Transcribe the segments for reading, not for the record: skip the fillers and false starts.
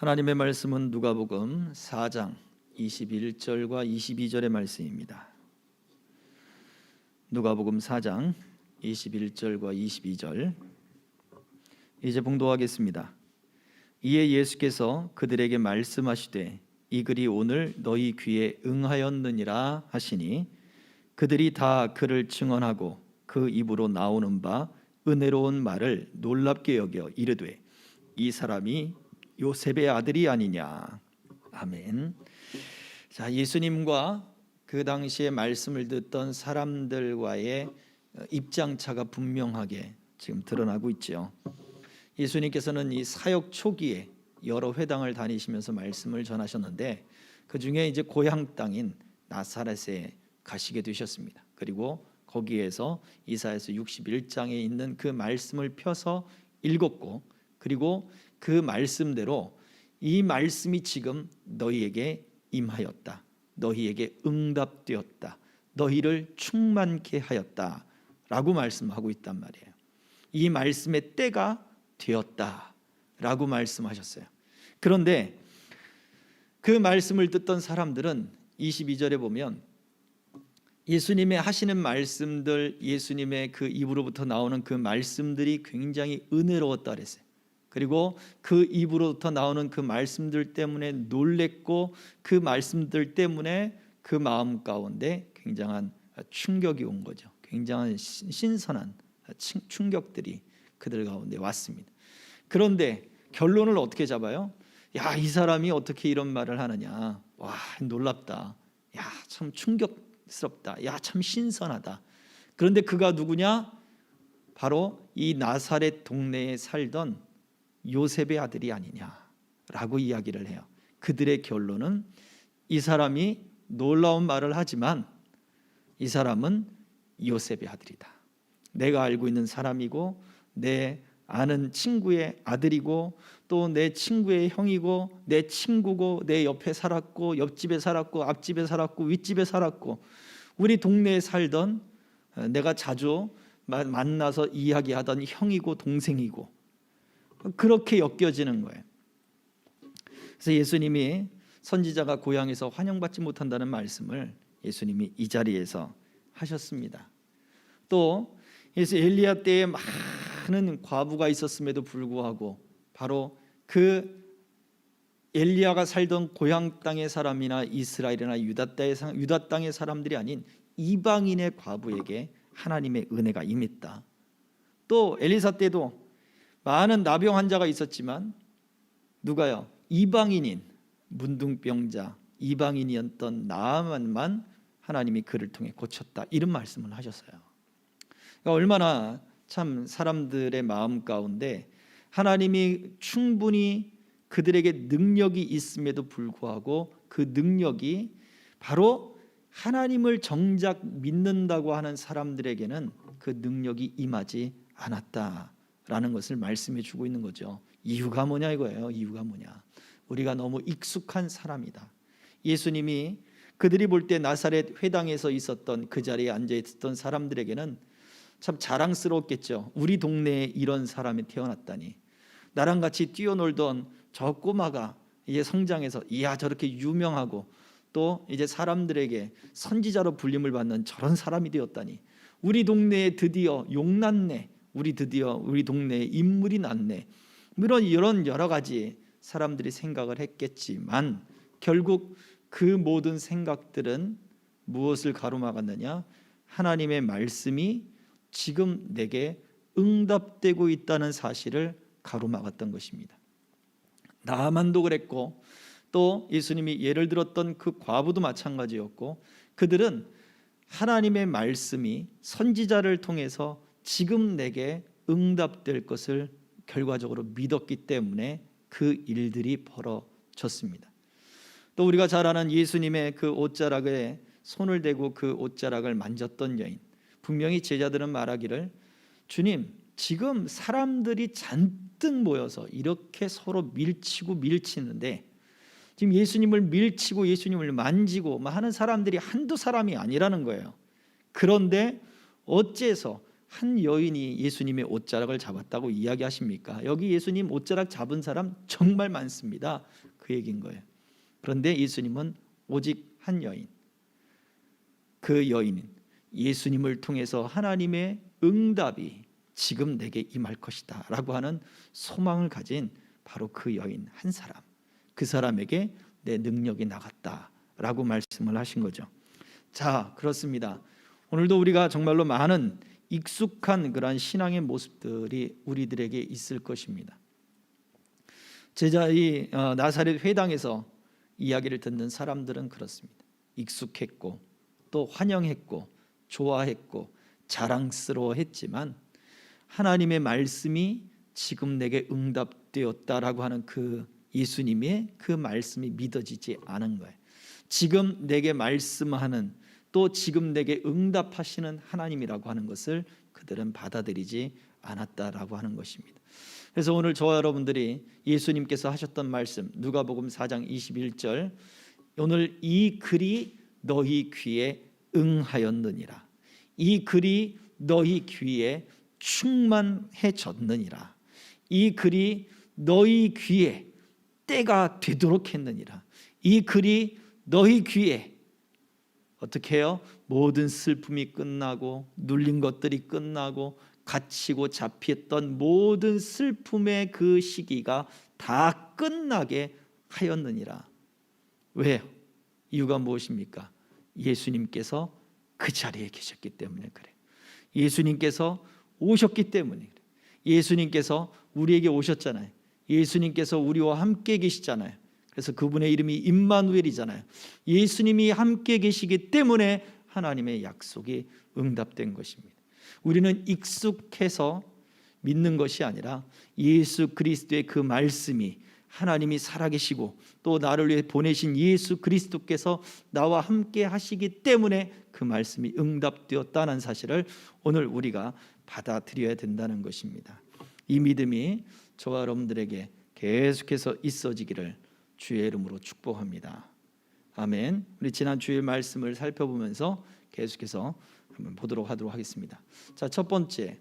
하나님의 말씀은 누가복음 4장 21절과 22절의 말씀입니다. 누가복음 4장 21절과 22절 이제 봉독하겠습니다. 이에 예수께서 그들에게 말씀하시되 이 글이 오늘 너희 귀에 응하였느니라 하시니 그들이 다 그를 증언하고 그 입으로 나오는 바 은혜로운 말을 놀랍게 여겨 이르되 이 사람이 요셉의 아들이 아니냐. 아멘. 자, 예수님과 그 당시에 말씀을 듣던 사람들과의 입장차가 분명하게 지금 드러나고 있죠. 예수님께서는 이 사역 초기에 여러 회당을 다니시면서 말씀을 전하셨는데 그 중에 이제 고향 땅인 나사렛에 가시게 되셨습니다. 그리고 거기에서 이사야서 61장에 있는 그 말씀을 펴서 읽었고, 그리고 그 말씀대로 이 말씀이 지금 너희에게 임하였다, 너희에게 응답되었다, 너희를 충만케 하였다 라고 말씀하고 있단 말이에요. 이 말씀의 때가 되었다 라고 말씀하셨어요. 그런데 그 말씀을 듣던 사람들은 22절에 보면 예수님의 하시는 말씀들, 예수님의 그 입으로부터 나오는 그 말씀들이 굉장히 은혜로웠다 그랬어요. 그리고 그 입으로부터 나오는 그 말씀들 때문에 놀랬고, 그 말씀들 때문에 그 마음 가운데 굉장한 충격이 온 거죠. 굉장한 신선한 충격들이 그들 가운데 왔습니다. 그런데 결론을 어떻게 잡아요? 야, 이 사람이 어떻게 이런 말을 하느냐. 와, 놀랍다. 야, 참 충격스럽다. 야, 참 신선하다. 그런데 그가 누구냐? 바로 이 나사렛 동네에 살던 요셉의 아들이 아니냐라고 이야기를 해요. 그들의 결론은 이 사람이 놀라운 말을 하지만 이 사람은 요셉의 아들이다. 내가 알고 있는 사람이고 내 아는 친구의 아들이고 또 내 친구의 형이고 내 친구고 내 옆에 살았고 옆집에 살았고 앞집에 살았고 윗집에 살았고 우리 동네에 살던 내가 자주 만나서 이야기하던 형이고 동생이고 그렇게 엮여지는 거예요. 그래서 예수님이 선지자가 고향에서 환영받지 못한다는 말씀을 예수님이 이 자리에서 하셨습니다. 또 엘리야 때에 많은 과부가 있었음에도 불구하고 바로 그 엘리야가 살던 고향 땅의 사람이나 이스라엘이나 유다 땅의 사람들이 아닌 이방인의 과부에게 하나님의 은혜가 임했다. 또 엘리사 때도 많은 나병 환자가 있었지만 누가요? 이방인인 문둥병자, 이방인이었던 나아만만 하나님이 그를 통해 고쳤다. 이런 말씀을 하셨어요. 그러니까 얼마나 참 사람들의 마음 가운데 하나님이 충분히 그들에게 능력이 있음에도 불구하고 그 능력이 바로 하나님을 정작 믿는다고 하는 사람들에게는 그 능력이 임하지 않았다라는 것을 말씀해 주고 있는 거죠. 이유가 뭐냐 이거예요. 이유가 뭐냐? 우리가 너무 익숙한 사람이다. 예수님이 그들이 볼 때 나사렛 회당에서 있었던 그 자리에 앉아 있었던 사람들에게는 참 자랑스러웠겠죠. 우리 동네에 이런 사람이 태어났다니. 나랑 같이 뛰어놀던 저 꼬마가 이제 성장해서 이야 저렇게 유명하고 또 이제 사람들에게 선지자로 불림을 받는 저런 사람이 되었다니. 우리 동네에 드디어 용났네. 우리 동네에 인물이 났네. 이런 여러 가지 사람들이 생각을 했겠지만 결국 그 모든 생각들은 무엇을 가로막았느냐? 하나님의 말씀이 지금 내게 응답되고 있다는 사실을 가로막았던 것입니다. 나아만도 그랬고 또 예수님이 예를 들었던 그 과부도 마찬가지였고 그들은 하나님의 말씀이 선지자를 통해서 지금 내게 응답될 것을 결과적으로 믿었기 때문에 그 일들이 벌어졌습니다. 또 우리가 잘 아는 예수님의 그 옷자락에 손을 대고 그 옷자락을 만졌던 여인, 분명히 제자들은 말하기를 주님, 지금 사람들이 잔뜩 모여서 이렇게 서로 밀치는데 지금 예수님을 밀치고 예수님을 만지고 하는 사람들이 한두 사람이 아니라는 거예요. 그런데 어째서 한 여인이 예수님의 옷자락을 잡았다고 이야기하십니까? 여기 예수님 옷자락 잡은 사람 정말 많습니다. 그 얘기인 거예요. 그런데 예수님은 오직 한 여인, 그 여인은 예수님을 통해서 하나님의 응답이 지금 내게 임할 것이다 라고 하는 소망을 가진 바로 그 여인 한 사람, 그 사람에게 내 능력이 나갔다 라고 말씀을 하신 거죠. 자, 그렇습니다. 오늘도 우리가 정말로 많은 익숙한 그러한 신앙의 모습들이 우리들에게 있을 것입니다. 제자의 나사렛 회당에서 이야기를 듣는 사람들은 그렇습니다. 익숙했고 또 환영했고 좋아했고 자랑스러워했지만 하나님의 말씀이 지금 내게 응답되었다라고 하는 그 예수님의 그 말씀이 믿어지지 않은 거예요. 지금 내게 말씀하는, 또 지금 내게 응답하시는 하나님이라고 하는 것을 그들은 받아들이지 않았다라고 하는 것입니다. 그래서 오늘 저와 여러분들이 예수님께서 하셨던 말씀, 누가복음 4장 21절, 오늘 이 글이 너희 귀에 응하였느니라, 이 글이 너희 귀에 충만해졌느니라, 이 글이 너희 귀에 때가 되도록 했느니라, 이 글이 너희 귀에 어떻게 해요? 모든 슬픔이 끝나고 눌린 것들이 끝나고 갇히고 잡혔던 모든 슬픔의 그 시기가 다 끝나게 하였느니라. 왜요? 이유가 무엇입니까? 예수님께서 그 자리에 계셨기 때문에 그래요. 예수님께서 오셨기 때문에 그래요. 예수님께서 우리에게 오셨잖아요. 예수님께서 우리와 함께 계시잖아요. 그래서 그분의 이름이 임마누엘이잖아요. 예수님이 함께 계시기 때문에 하나님의 약속이 응답된 것입니다. 우리는 익숙해서 믿는 것이 아니라 예수 그리스도의 그 말씀이, 하나님이 살아계시고 또 나를 위해 보내신 예수 그리스도께서 나와 함께 하시기 때문에 그 말씀이 응답되었다는 사실을 오늘 우리가 받아들여야 된다는 것입니다. 이 믿음이 저와 여러분들에게 계속해서 있어지기를 주의 이름으로 축복합니다. 아멘. 우리 지난 주일 말씀을 살펴보면서 계속해서 한번 보도록 하겠습니다. 자, 첫 번째,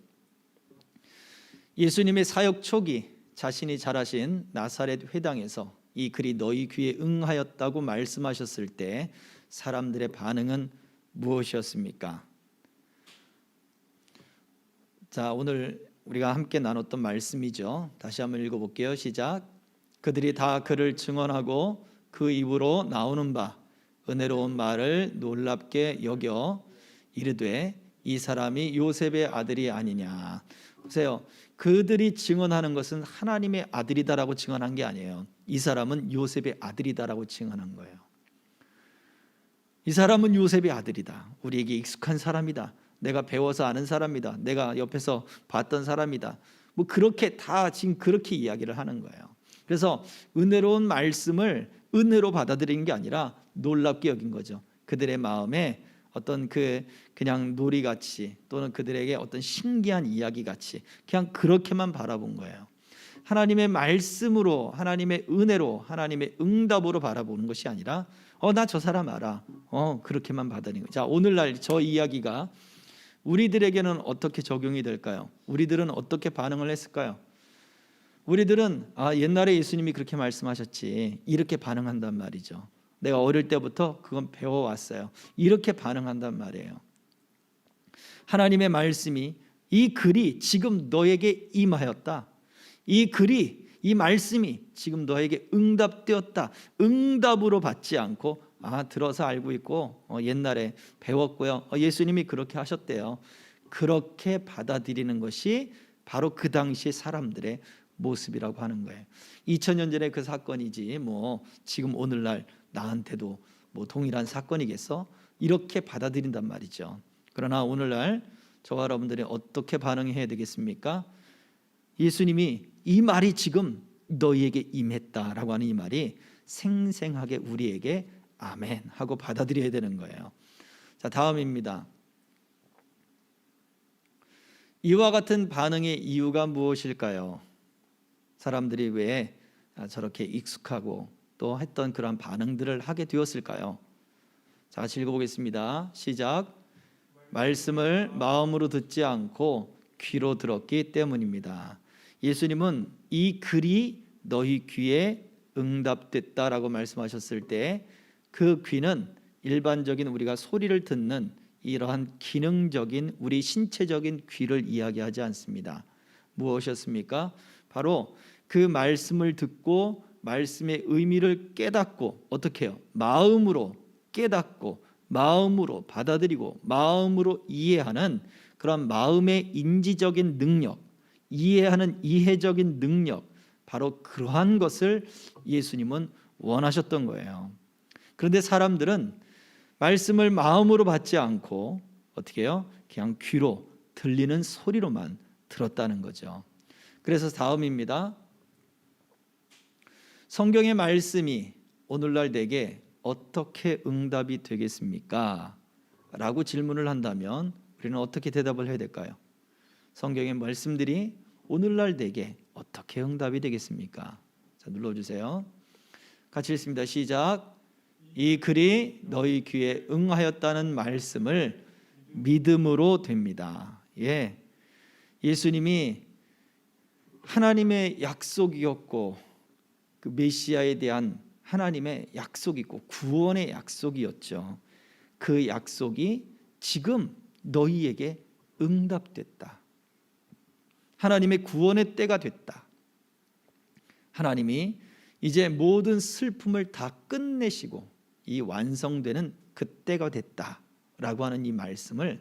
예수님의 사역 초기 자신이 잘하신 나사렛 회당에서 이 글이 너희 귀에 응하였다고 말씀하셨을 때 사람들의 반응은 무엇이었습니까? 자, 오늘 우리가 함께 나눴던 말씀이죠. 다시 한번 읽어볼게요. 시작. 그들이 다 그를 증언하고 그 입으로 나오는 바 은혜로운 말을 놀랍게 여겨 이르되 이 사람이 요셉의 아들이 아니냐. 보세요. 그들이 증언하는 것은 하나님의 아들이다라고 증언한 게 아니에요. 이 사람은 요셉의 아들이다라고 증언한 거예요. 이 사람은 요셉의 아들이다. 우리에게 익숙한 사람이다. 내가 배워서 아는 사람이다. 내가 옆에서 봤던 사람이다. 뭐 그렇게 다 지금 그렇게 이야기를 하는 거예요. 그래서 은혜로운 말씀을 은혜로 받아들이는 게 아니라 놀랍게 여긴 거죠. 그들의 마음에 어떤 그냥 놀이같이 또는 그들에게 어떤 신기한 이야기같이 그냥 그렇게만 바라본 거예요. 하나님의 말씀으로, 하나님의 은혜로, 하나님의 응답으로 바라보는 것이 아니라 나 저 사람 알아. 그렇게만 받아들이는 거예요. 자, 오늘날 저 이야기가 우리들에게는 어떻게 적용이 될까요? 우리들은 어떻게 반응을 했을까요? 우리들은 옛날에 예수님이 그렇게 말씀하셨지 이렇게 반응한단 말이죠. 내가 어릴 때부터 그건 배워왔어요. 이렇게 반응한단 말이에요. 하나님의 말씀이, 이 글이 지금 너에게 임하였다. 이 글이, 이 말씀이 지금 너에게 응답되었다. 응답으로 받지 않고 들어서 알고 있고 옛날에 배웠고요. 예수님이 그렇게 하셨대요. 그렇게 받아들이는 것이 바로 그 당시 사람들의 모습이라고 하는 거예요. 2000년 전에 그 사건이지 뭐 지금 오늘날 나한테도 뭐 동일한 사건이겠어? 이렇게 받아들인단 말이죠. 그러나 오늘날 저와 여러분들이 어떻게 반응해야 되겠습니까? 예수님이 이 말이 지금 너희에게 임했다라고 하는 이 말이 생생하게 우리에게 아멘 하고 받아들여야 되는 거예요. 자, 다음입니다. 이와 같은 반응의 이유가 무엇일까요? 사람들이 왜 저렇게 익숙하고 또 했던 그런 반응들을 하게 되었을까요? 자, 같이 읽어보겠습니다. 시작. 말씀을 마음으로 듣지 않고 귀로 들었기 때문입니다. 예수님은 이 글이 너희 귀에 응답됐다라고 말씀하셨을 때 그 귀는 일반적인 우리가 소리를 듣는 이러한 기능적인 우리 신체적인 귀를 이야기하지 않습니다. 무엇이었습니까? 바로 그 말씀을 듣고 말씀의 의미를 깨닫고 어떻게 해요? 마음으로 깨닫고 마음으로 받아들이고 마음으로 이해하는 그런 마음의 인지적인 능력, 이해하는 이해적인 능력, 바로 그러한 것을 예수님은 원하셨던 거예요. 그런데 사람들은 말씀을 마음으로 받지 않고 어떻게 해요? 그냥 귀로 들리는 소리로만 들었다는 거죠. 그래서 다음입니다. 성경의 말씀이 오늘날 내게 어떻게 응답이 되겠습니까? 라고 질문을 한다면 우리는 어떻게 대답을 해야 될까요? 성경의 말씀들이 오늘날 내게 어떻게 응답이 되겠습니까? 자, 눌러주세요. 같이 읽습니다. 시작. 이 글이 너희 귀에 응하였다는 말씀을 믿음으로 됩니다. 예, 예수님이 하나님의 약속이었고 그 메시아에 대한 하나님의 약속이 있고 구원의 약속이었죠. 그 약속이 지금 너희에게 응답됐다. 하나님의 구원의 때가 됐다. 하나님이 이제 모든 슬픔을 다 끝내시고 이 완성되는 그때가 됐다라고 하는 이 말씀을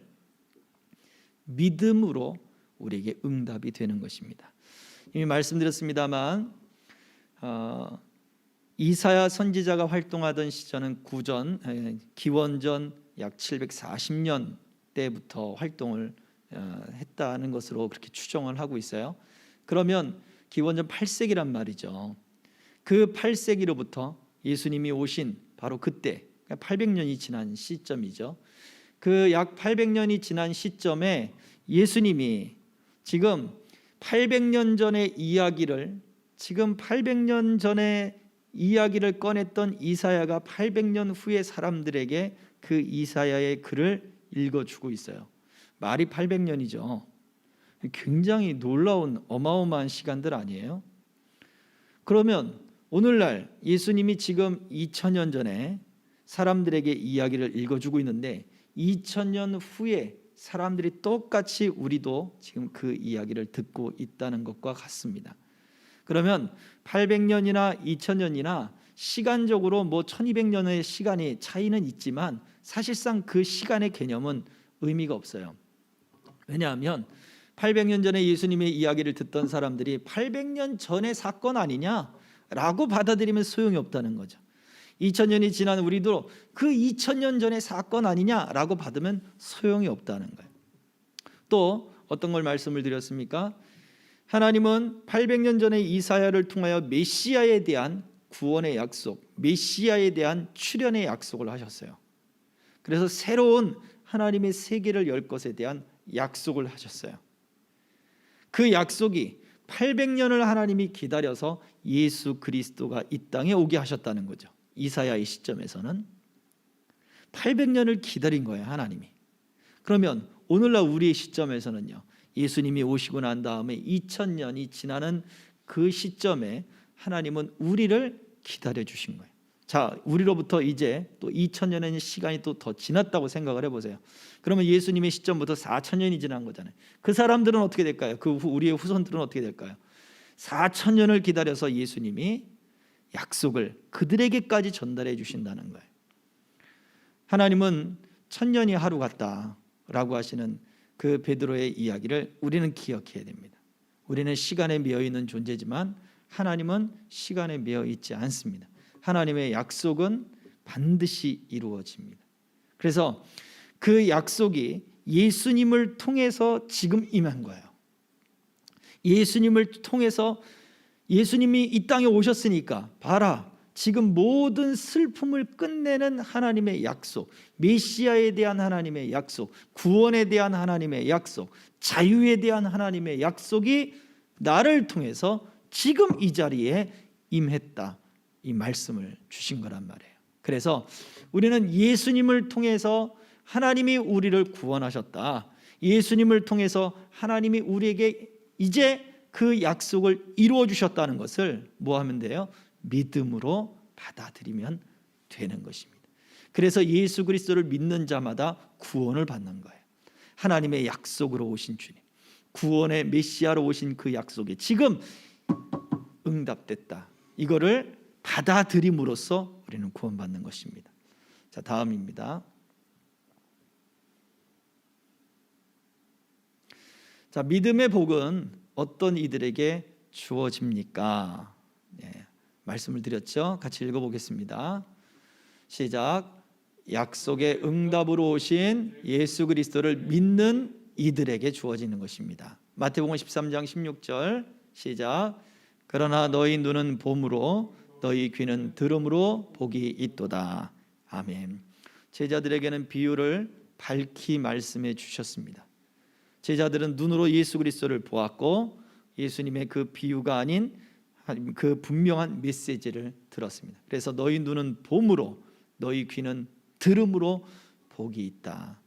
믿음으로 우리에게 응답이 되는 것입니다. 이미 말씀드렸습니다만 이사야 선지자가 활동하던 시절은 기원전 약 740년 때부터 활동을 했다는 것으로 그렇게 추정을 하고 있어요. 그러면 기원전 8세기란 말이죠. 그 8세기로부터 예수님이 오신 바로 그때 800년이 지난 시점이죠. 그 약 800년이 지난 시점에 예수님이 지금 800년 전의 이야기를 지금 800년 전에 이야기를 꺼냈던 이사야가 800년 후의 사람들에게 그 이사야의 글을 읽어주고 있어요. 말이 800년이죠. 굉장히 놀라운 어마어마한 시간들 아니에요? 그러면 오늘날 예수님이 지금 2000년 전에 사람들에게 이야기를 읽어주고 있는데 2000년 후에 사람들이 똑같이 우리도 지금 그 이야기를 듣고 있다는 것과 같습니다. 그러면 800년이나 2000년이나 시간적으로 뭐 1200년의 시간이 차이는 있지만 사실상 그 시간의 개념은 의미가 없어요. 왜냐하면 800년 전에 예수님의 이야기를 듣던 사람들이 800년 전의 사건 아니냐라고 받아들이면 소용이 없다는 거죠. 2000년이 지난 우리도 그 2000년 전의 사건 아니냐라고 받으면 소용이 없다는 거예요. 또 어떤 걸 말씀을 드렸습니까? 하나님은 800년 전에 이사야를 통하여 메시아에 대한 구원의 약속, 메시아에 대한 출현의 약속을 하셨어요. 그래서 새로운 하나님의 세계를 열 것에 대한 약속을 하셨어요. 그 약속이 800년을 하나님이 기다려서 예수 그리스도가 이 땅에 오게 하셨다는 거죠. 이사야의 시점에서는 800년을 기다린 거예요, 하나님이. 그러면 오늘날 우리의 시점에서는요, 예수님이 오시고 난 다음에 2000년이 지나는 그 시점에 하나님은 우리를 기다려 주신 거예요. 자, 우리로부터 이제 또 2000년의 시간이 또 더 지났다고 생각을 해보세요. 그러면 예수님의 시점부터 4000년이 지난 거잖아요. 그 사람들은 어떻게 될까요? 그 우리의 후손들은 어떻게 될까요? 4000년을 기다려서 예수님이 약속을 그들에게까지 전달해 주신다는 거예요. 하나님은 천년이 하루 같다라고 하시는 그 베드로의 이야기를 우리는 기억해야 됩니다. 우리는 시간에 매여 있는 존재지만 하나님은 시간에 매여 있지 않습니다. 하나님의 약속은 반드시 이루어집니다. 그래서 그 약속이 예수님을 통해서 지금 임한 거예요. 예수님을 통해서 예수님이 이 땅에 오셨으니까 봐라, 지금 모든 슬픔을 끝내는 하나님의 약속, 메시아에 대한 하나님의 약속, 구원에 대한 하나님의 약속, 자유에 대한 하나님의 약속이 나를 통해서 지금 이 자리에 임했다, 이 말씀을 주신 거란 말이에요. 그래서 우리는 예수님을 통해서 하나님이 우리를 구원하셨다. 예수님을 통해서 하나님이 우리에게 이제 그 약속을 이루어 주셨다는 것을 뭐 하면 돼요? 믿음으로 받아들이면 되는 것입니다. 그래서 예수 그리스도를 믿는 자마다 구원을 받는 거예요. 하나님의 약속으로 오신 주님, 구원의 메시아로 오신 그 약속에 지금 응답됐다. 이거를 받아들임으로써 우리는 구원받는 것입니다. 자, 다음입니다. 자, 믿음의 복은 어떤 이들에게 주어집니까? 네, 말씀을 드렸죠. 같이 읽어보겠습니다. 시작. 약속의 응답으로 오신 예수 그리스도를 믿는 이들에게 주어지는 것입니다. 마태복음 13장 16절 시작. 그러나 너희 눈은 봄으로 너희 귀는 들음으로 복이 있도다. 아멘. 제자들에게는 비유를 밝히 말씀해 주셨습니다. 제자들은 눈으로 예수 그리스도를 보았고 예수님의 그 비유가 아닌 그 분명한 메시지를 들었습니다. 그래서 너희 눈은 봄으로 너희 귀는 들음으로 복이 있다.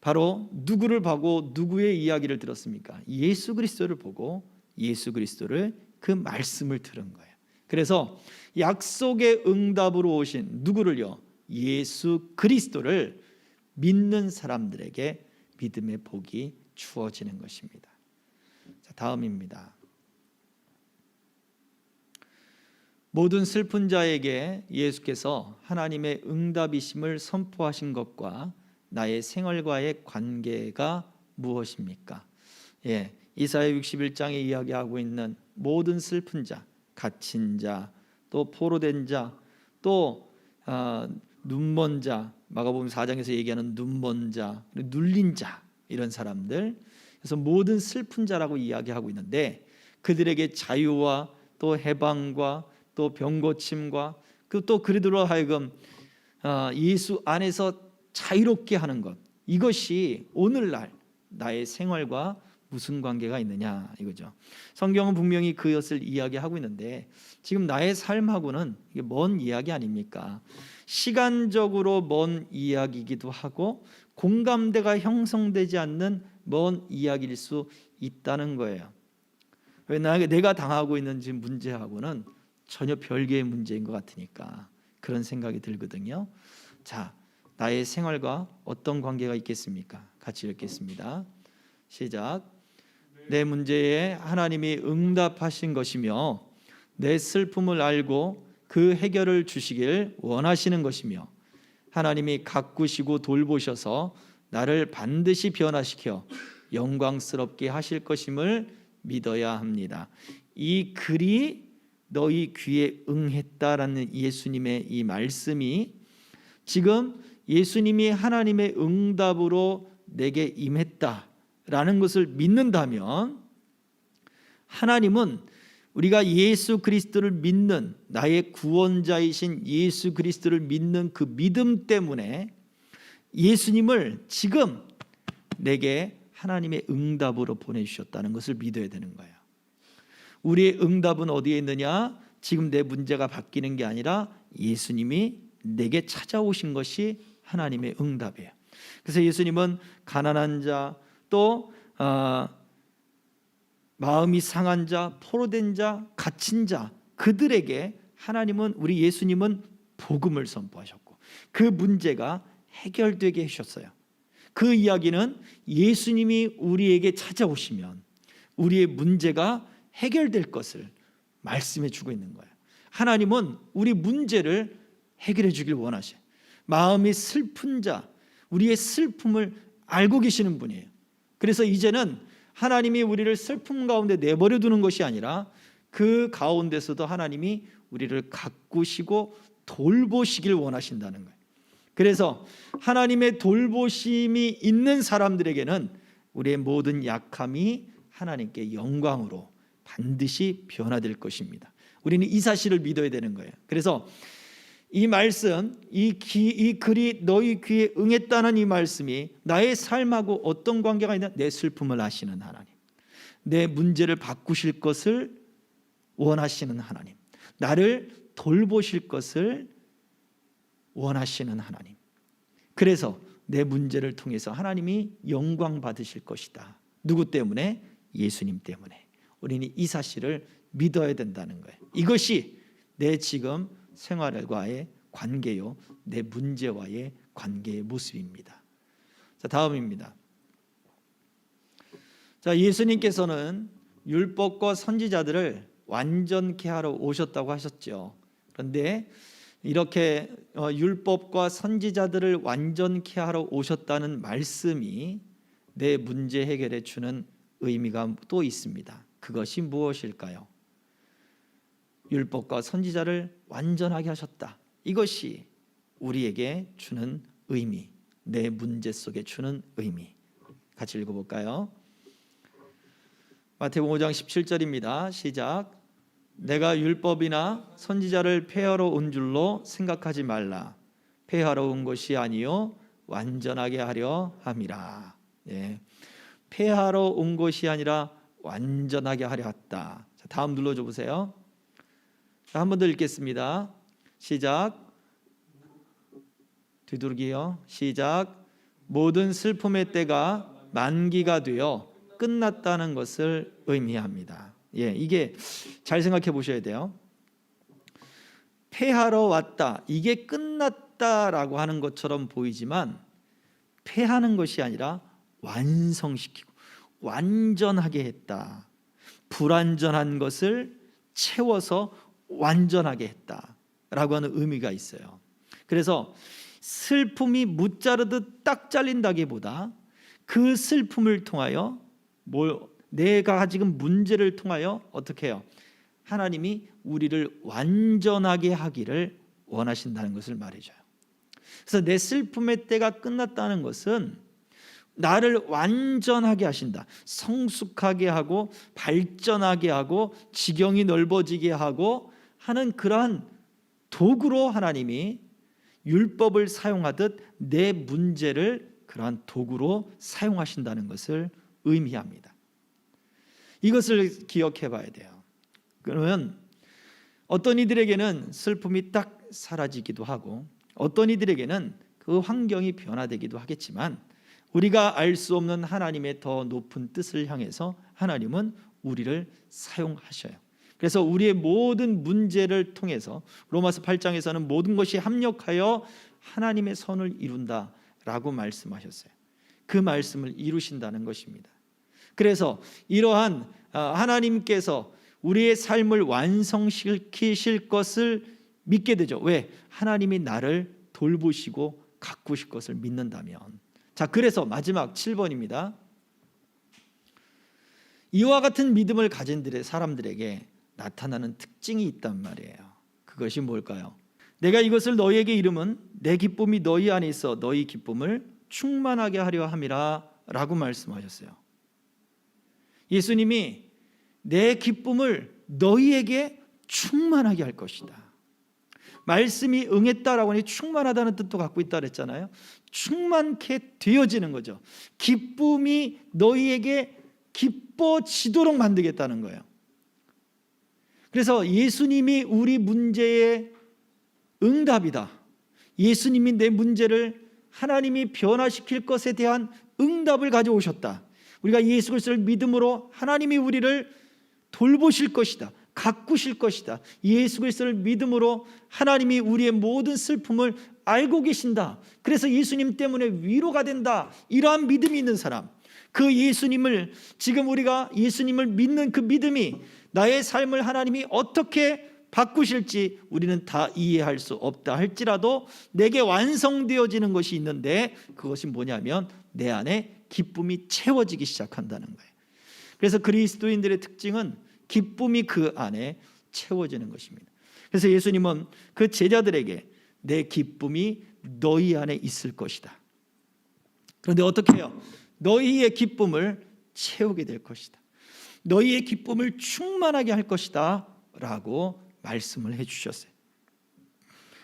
바로 누구를 보고 누구의 이야기를 들었습니까? 예수 그리스도를 보고 예수 그리스도를 그 말씀을 들은 거예요. 그래서 약속의 응답으로 오신 누구를요? 예수 그리스도를 믿는 사람들에게 믿음의 복이 주어지는 것입니다. 자, 다음입니다. 모든 슬픈 자에게 예수께서 하나님의 응답이심을 선포하신 것과 나의 생활과의 관계가 무엇입니까? 이사야 61장에 이야기하고 있는 모든 슬픈 자, 갇힌 자, 또 포로된 자, 또 눈먼 자, 마가복음 4장에서 얘기하는 눈먼 자, 눌린 자, 이런 사람들, 그래서 모든 슬픈 자라고 이야기하고 있는데 그들에게 자유와 또 해방과 또 병고침과 또 그리스도로 하여금 예수 안에서 자유롭게 하는 것, 이것이 오늘날 나의 생활과 무슨 관계가 있느냐 이거죠. 성경은 분명히 그것을 이야기하고 있는데 지금 나의 삶하고는 이게 먼 이야기 아닙니까? 시간적으로 먼 이야기이기도 하고 공감대가 형성되지 않는 먼 이야기일 수 있다는 거예요. 왜 내가 당하고 있는 지금 문제하고는 전혀 별개의 문제인 것 같으니까 그런 생각이 들거든요. 자, 나의 생활과 어떤 관계가 있겠습니까? 같이 읽겠습니다. 시작. 내 문제에 하나님이 응답하신 것이며 내 슬픔을 알고 그 해결을 주시길 원하시는 것이며 하나님이 가꾸시고 돌보셔서 나를 반드시 변화시켜 영광스럽게 하실 것임을 믿어야 합니다. 이 글이 너희 귀에 응했다라는 예수님의 이 말씀이 지금 예수님이 하나님의 응답으로 내게 임했다라는 것을 믿는다면 하나님은 우리가 예수 그리스도를 믿는 나의 구원자이신 예수 그리스도를 믿는 그 믿음 때문에 예수님을 지금 내게 하나님의 응답으로 보내주셨다는 것을 믿어야 되는 거예요. 우리의 응답은 어디에 있느냐? 지금 내 문제가 바뀌는 게 아니라 예수님이 내게 찾아오신 것이 하나님의 응답이에요. 그래서 예수님은 가난한 자, 또 마음이 상한 자, 포로된 자, 갇힌 자, 그들에게 하나님은, 우리 예수님은 복음을 선포하셨고 그 문제가 해결되게 해주셨어요. 그 이야기는 예수님이 우리에게 찾아오시면 우리의 문제가 해결될 것을 말씀해 주고 있는 거예요. 하나님은 우리 문제를 해결해 주길 원하셔요. 마음이 슬픈 자, 우리의 슬픔을 알고 계시는 분이에요. 그래서 이제는 하나님이 우리를 슬픔 가운데 내버려 두는 것이 아니라 그 가운데서도 하나님이 우리를 가꾸시고 돌보시길 원하신다는 거예요. 그래서 하나님의 돌보심이 있는 사람들에게는 우리의 모든 약함이 하나님께 영광으로 반드시 변화될 것입니다. 우리는 이 사실을 믿어야 되는 거예요. 그래서 이 말씀, 이 글이 너희 귀에 응했다는 이 말씀이 나의 삶하고 어떤 관계가 있냐? 내 슬픔을 아시는 하나님, 내 문제를 바꾸실 것을 원하시는 하나님, 나를 돌보실 것을 원하시는 하나님. 그래서 내 문제를 통해서 하나님이 영광 받으실 것이다. 누구 때문에? 예수님 때문에. 우리는 이 사실을 믿어야 된다는 거예요. 이것이 내 지금 생활과의 관계요, 내 문제와의 관계의 모습입니다. 자, 다음입니다. 자, 예수님께서는 율법과 선지자들을 완전케 하러 오셨다고 하셨죠. 그런데 이렇게 율법과 선지자들을 완전케 하러 오셨다는 말씀이 내 문제 해결에 주는 의미가 또 있습니다. 그것이 무엇일까요? 율법과 선지자를 완전하게 하셨다. 이것이 우리에게 주는 의미, 내 문제 속에 주는 의미. 같이 읽어볼까요? 마태복음 5장 17절입니다. 시작. 내가 율법이나 선지자를 폐하러 온 줄로 생각하지 말라. 폐하러 온 것이 아니요 완전하게 하려 함이라. 예. 폐하러 온 것이 아니라 완전하게 하려 했다. 자, 다음 눌러줘 보세요. 한 번 더 읽겠습니다. 시작. 뒤두르기요. 시작. 모든 슬픔의 때가 만기가 되어 끝났다는 것을 의미합니다. 예, 이게 잘 생각해 보셔야 돼요. 폐하러 왔다. 이게 끝났다라고 하는 것처럼 보이지만 폐하는 것이 아니라 완성시키고 완전하게 했다. 불완전한 것을 채워서 완전하게 했다라고 하는 의미가 있어요. 그래서 슬픔이 무자르듯 딱 잘린다기보다 그 슬픔을 통하여 내가 지금 문제를 통하여 어떻게 해요? 하나님이 우리를 완전하게 하기를 원하신다는 것을 말해줘요. 그래서 내 슬픔의 때가 끝났다는 것은 나를 완전하게 하신다. 성숙하게 하고 발전하게 하고 지경이 넓어지게 하고 하는 그러한 도구로 하나님이 율법을 사용하듯 내 문제를 그러한 도구로 사용하신다는 것을 의미합니다. 이것을 기억해 봐야 돼요. 그러면 어떤 이들에게는 슬픔이 딱 사라지기도 하고 어떤 이들에게는 그 환경이 변화되기도 하겠지만 우리가 알 수 없는 하나님의 더 높은 뜻을 향해서 하나님은 우리를 사용하셔요. 그래서 우리의 모든 문제를 통해서 로마서 8장에서는 모든 것이 합력하여 하나님의 선을 이룬다라고 말씀하셨어요. 그 말씀을 이루신다는 것입니다. 그래서 이러한 하나님께서 우리의 삶을 완성시키실 것을 믿게 되죠. 왜? 하나님이 나를 돌보시고 가꾸실 것을 믿는다면. 자, 그래서 마지막 7번입니다. 이와 같은 믿음을 가진 사람들에게 나타나는 특징이 있단 말이에요. 그것이 뭘까요? 내가 이것을 너희에게 이름은 내 기쁨이 너희 안에 있어 너희 기쁨을 충만하게 하려 함이라 라고 말씀하셨어요. 예수님이 내 기쁨을 너희에게 충만하게 할 것이다. 말씀이 응했다라고 하니 충만하다는 뜻도 갖고 있다 그랬잖아요. 충만케 되어지는 거죠. 기쁨이 너희에게 기뻐지도록 만들겠다는 거예요. 그래서 예수님이 우리 문제의 응답이다. 예수님이 내 문제를 하나님이 변화시킬 것에 대한 응답을 가져오셨다. 우리가 예수 그리스도를 믿음으로 하나님이 우리를 돌보실 것이다. 가꾸실 것이다. 예수 그리스도를 믿음으로 하나님이 우리의 모든 슬픔을 알고 계신다. 그래서 예수님 때문에 위로가 된다. 이러한 믿음이 있는 사람, 그 예수님을 지금 우리가 예수님을 믿는 그 믿음이 나의 삶을 하나님이 어떻게 바꾸실지 우리는 다 이해할 수 없다 할지라도 내게 완성되어지는 것이 있는데 그것이 뭐냐면 내 안에 기쁨이 채워지기 시작한다는 거예요. 그래서 그리스도인들의 특징은 기쁨이 그 안에 채워지는 것입니다. 그래서 예수님은 그 제자들에게 내 기쁨이 너희 안에 있을 것이다. 그런데 어떻게 해요? 너희의 기쁨을 채우게 될 것이다. 너희의 기쁨을 충만하게 할 것이다 라고 말씀을 해주셨어요.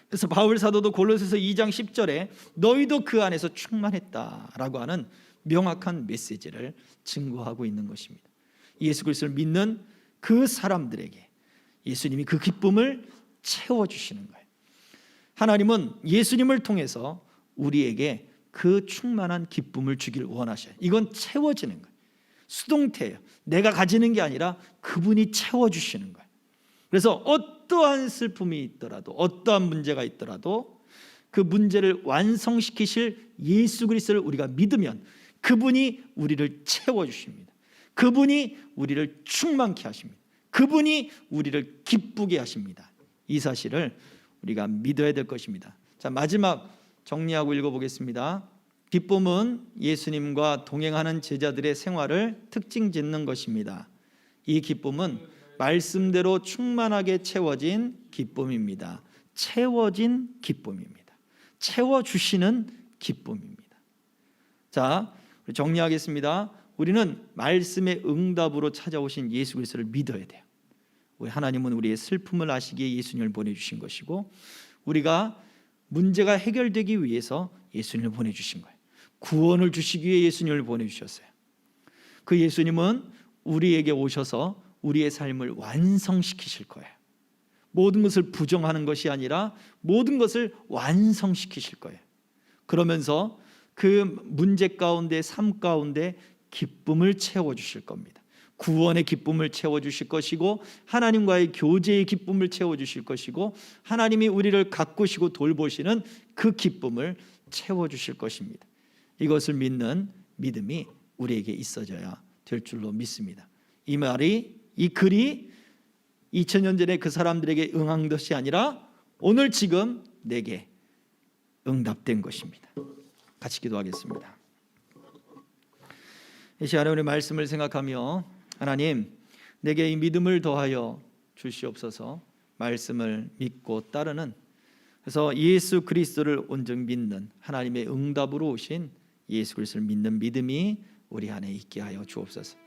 그래서 바울 사도도 골로새서 2장 10절에 너희도 그 안에서 충만했다라고 하는 명확한 메시지를 증거하고 있는 것입니다. 예수 그리스도를 믿는 그 사람들에게 예수님이 그 기쁨을 채워주시는 거예요. 하나님은 예수님을 통해서 우리에게 그 충만한 기쁨을 주길 원하셔요. 이건 채워지는 거예요. 수동태예요. 내가 가지는 게 아니라 그분이 채워주시는 거예요. 그래서 어떠한 슬픔이 있더라도, 어떠한 문제가 있더라도 그 문제를 완성시키실 예수 그리스도를 우리가 믿으면 그분이 우리를 채워주십니다. 그분이 우리를 충만케 하십니다. 그분이 우리를 기쁘게 하십니다. 이 사실을 우리가 믿어야 될 것입니다. 자, 마지막 정리하고 읽어보겠습니다. 기쁨은 예수님과 동행하는 제자들의 생활을 특징 짓는 것입니다. 이 기쁨은 말씀대로 충만하게 채워진 기쁨입니다. 채워진 기쁨입니다. 채워주시는 기쁨입니다. 자, 정리하겠습니다. 우리는 말씀의 응답으로 찾아오신 예수 그리스도를 믿어야 돼요. 우리 하나님은 우리의 슬픔을 아시기에 예수님을 보내주신 것이고, 우리가 문제가 해결되기 위해서 예수님을 보내주신 거예요. 구원을 주시기 위해 예수님을 보내주셨어요. 그 예수님은 우리에게 오셔서 우리의 삶을 완성시키실 거예요. 모든 것을 부정하는 것이 아니라 모든 것을 완성시키실 거예요. 그러면서 그 문제 가운데, 삶 가운데 기쁨을 채워주실 겁니다. 구원의 기쁨을 채워주실 것이고, 하나님과의 교제의 기쁨을 채워주실 것이고, 하나님이 우리를 가꾸시고 돌보시는 그 기쁨을 채워주실 것입니다. 이것을 믿는 믿음이 우리에게 있어져야 될 줄로 믿습니다. 이 말이, 이 글이 2000년 전에 그 사람들에게 응한 것이 아니라 오늘 지금 내게 응답된 것입니다. 같이 기도하겠습니다. 이 시간에 우리 말씀을 생각하며, 하나님, 내게 이 믿음을 더하여 주시옵소서. 말씀을 믿고 따르는, 그래서 예수 그리스도를 온전히 믿는, 하나님의 응답으로 오신 예수 그리스도를 믿는 믿음이 우리 안에 있게 하여 주옵소서.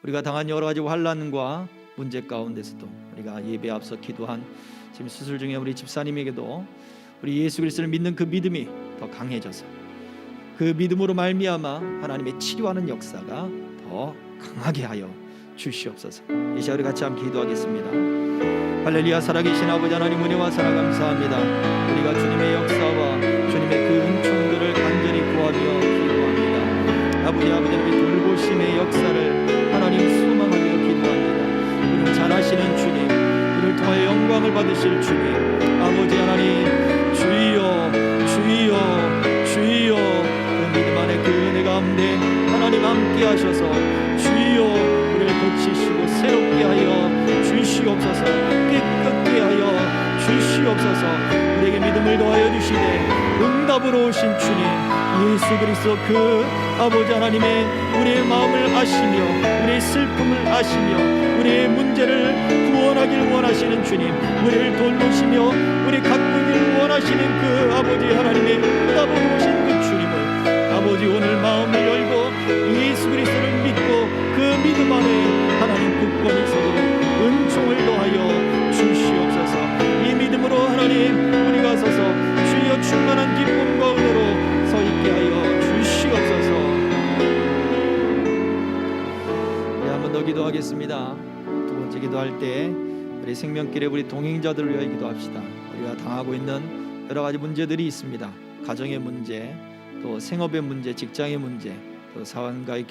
우리가 당한 여러 가지 환난과 문제 가운데서도, 우리가 예배 앞서 기도한 지금 수술 중에 우리 집사님에게도 우리 예수 그리스도를 믿는 그 믿음이 더 강해져서 그 믿음으로 말미암아 하나님의 치료하는 역사가 더 강하게 하여 주시옵소서. 이 시간 우리 같이 함께 기도하겠습니다. 할렐루야. 살아계신 아버지 하나님, 은혜와 사랑 감사합니다. 우리가 주님의 역사와 주님의 그 은총들을 간절히 구하며 기도합니다. 아버지 하나님의 돌보심의 역사를 하나님 소망하며 기도합니다. 우리를 잘하시는 주님, 우리를 통하여 영광을 받으실 주님, 아버지 하나님, 주여 주여 주여, 그 믿음 안에 그 은혜 가운데 하나님 함께 하셔서 주여 우리를 고치시고 새롭게 하여 주시옵소서. 깨끗게 하여 주시옵소서. 우리에게 믿음을 더하여 주시되 응답으로 오신 주님 예수 그리스도, 그 아버지 하나님의 우리의 마음을 아시며 우리의 슬픔을 아시며 우리의 문제를 구원하길 원하시는 주님, 우리를 돌보시며 우리 가꾸기를 원하시는 그 아버지 하나님의 응답으로 오신 그 주님을 아버지 오늘 마음을 열고 예수 그리스도를 믿고 그 믿음 안에 하나님 굳건히 서도록 은총을 더하여 주시옵소서. 이 믿음으로 하나님 우리가 서서 주여 충만한 기쁨과 은혜로 서 있게 하여 주시옵소서. 네, 한 번 더 기도하겠습니다. 두 번째 기도할 때 우리 생명길에 우리 동행자들을 위하여 기도합시다. 우리가 당하고 있는 여러 가지 문제들이 있습니다. 가정의 문제, 또 생업의 문제, 직장의 문제, 또 사람과의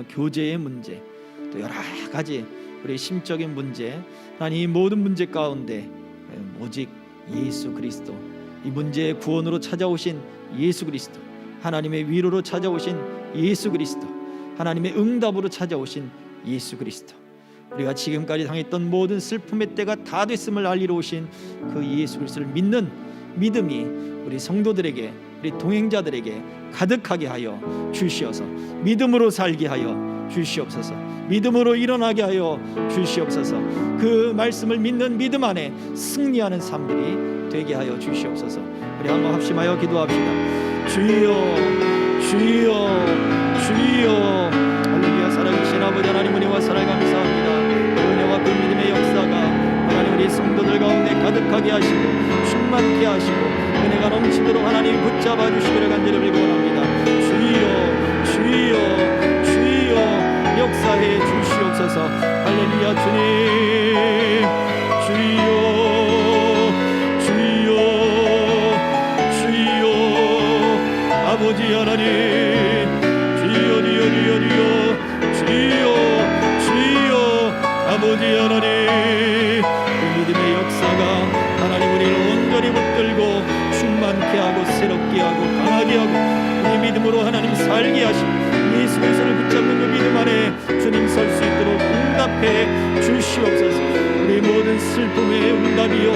교제의 문제, 또 여러 가지 우리 심적인 문제, 하나님 이 모든 문제 가운데 오직 예수 그리스도, 이 문제의 구원으로 찾아오신 예수 그리스도, 하나님의 위로로 찾아오신 예수 그리스도, 하나님의 응답으로 찾아오신 예수 그리스도, 우리가 지금까지 당했던 모든 슬픔의 때가 다 됐음을 알리러 오신 그 예수 그리스도를 믿는 믿음이 우리 성도들에게, 우리 동행자들에게 가득하게 하여 주시어서 믿음으로 살게 하여 주시옵소서. 믿음으로 일어나게 하여 주시옵소서. 그 말씀을 믿는 믿음 안에 승리하는 삶들이 되게 하여 주시옵소서. 우리 한번 합심하여 기도합시다. 주여 주여 주여. 할렐루야. 살아계신 아버지 하나님, 은혜와 사랑 감사합니다. 은혜와 그 믿음의 역사가 하나님 우리 성도들 가운데 가득하게 하시고 충만케 하시고 은혜가 넘치도록 하나님 붙잡아 주시기를 간절히 빌고합니다. 주여 주여 주여 역사해 주시옵소서. 할렐루야. 주님 주여 주여 주여. 아버지 하나님 살게 하시고 예수 그리스도를 붙잡는 그 믿음 안에 주님 설 수 있도록 응답해 주시옵소서. 우리의 모든 슬픔의 응답이요,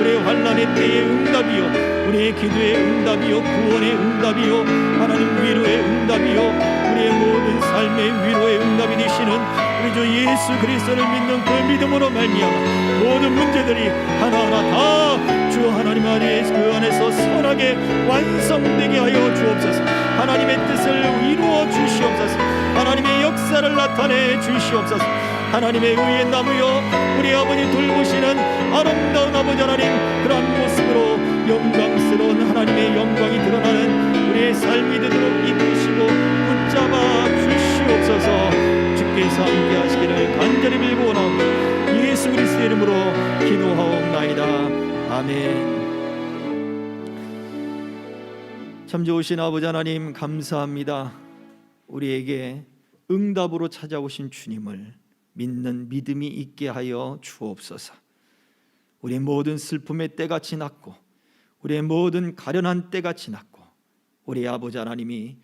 우리의 환난의 때의 응답이요, 우리의 기도의 응답이요, 구원의 응답이요, 하나님 위로의 응답이요, 우리의 모든 삶의 위로의 응답이 되시는 우리 주 예수 그리스도를 믿는 그 믿음으로 말미암아 모든 문제들이 하나하나 다 주 하나님 안에서 선하게 완성되게 하여 주옵소서. 하나님의 뜻을 이루어 주시옵소서. 하나님의 역사를 나타내 주시옵소서. 하나님의 의의 나무여 우리 아버지 돌보시는 아름다운 아버지 하나님, 그러한 모습으로 영광스러운 하나님의 영광이 드러나는 우리의 삶이 되도록 이끄시고 붙잡아 주시옵소서. 주께서 함께 하시기를 간절히 빌고 원하오며 예수 그리스도의 이름으로 기도하옵나이다. 아멘. 참 좋으신 아버지 하나님, 감사합니다. 우리에게 응답으로 찾아오신 주님을 믿는 믿음이 있게 하여 주옵소서. 우리의 모든 슬픔의 때가 지났고 우리의 모든 가련한 때가 지났고 우리 아버지 하나님이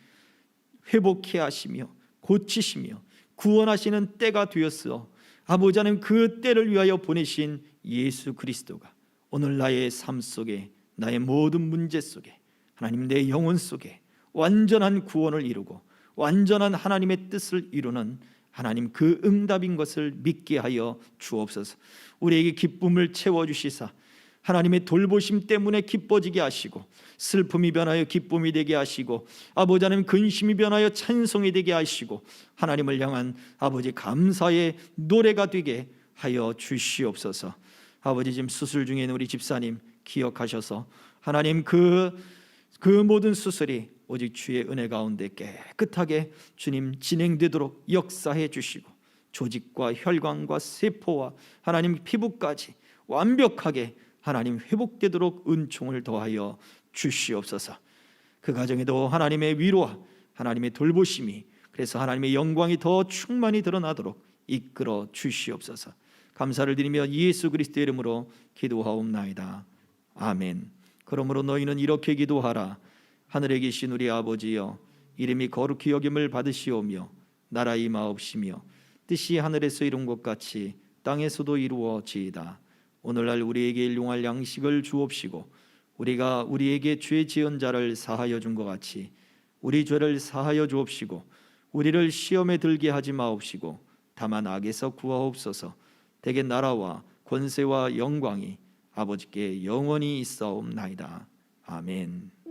회복해 하시며 고치시며 구원하시는 때가 되었어. 아버지 하나님, 그 때를 위하여 보내신 예수 그리스도가 오늘 나의 삶 속에, 나의 모든 문제 속에, 하나님 내 영혼 속에 완전한 구원을 이루고 완전한 하나님의 뜻을 이루는 하나님 그 응답인 것을 믿게 하여 주옵소서. 우리에게 기쁨을 채워주시사 하나님의 돌보심 때문에 기뻐지게 하시고 슬픔이 변하여 기쁨이 되게 하시고 아버지 하나님 근심이 변하여 찬송이 되게 하시고 하나님을 향한 아버지 감사의 노래가 되게 하여 주시옵소서. 아버지, 지금 수술 중에 있는 우리 집사님 기억하셔서 하나님 그 모든 수술이 오직 주의 은혜 가운데 깨끗하게 주님 진행되도록 역사해 주시고 조직과 혈관과 세포와 하나님 피부까지 완벽하게 하나님 회복되도록 은총을 더하여 주시옵소서. 그 가정에도 하나님의 위로와 하나님의 돌보심이, 그래서 하나님의 영광이 더 충만히 드러나도록 이끌어 주시옵소서. 감사를 드리며 예수 그리스도의 이름으로 기도하옵나이다. 아멘. 그러므로 너희는 이렇게 기도하라. 하늘에 계신 우리 아버지여, 이름이 거룩히 여김을 받으시오며 나라 임하옵시며 뜻이 하늘에서 이룬 것 같이 땅에서도 이루어지이다. 오늘날 우리에게 일용할 양식을 주옵시고 우리가 우리에게 죄 지은 자를 사하여 준 것 같이 우리 죄를 사하여 주옵시고 우리를 시험에 들게 하지 마옵시고 다만 악에서 구하옵소서. 대개 나라와 권세와 영광이 아버지께 영원히 있사옵나이다. 아멘.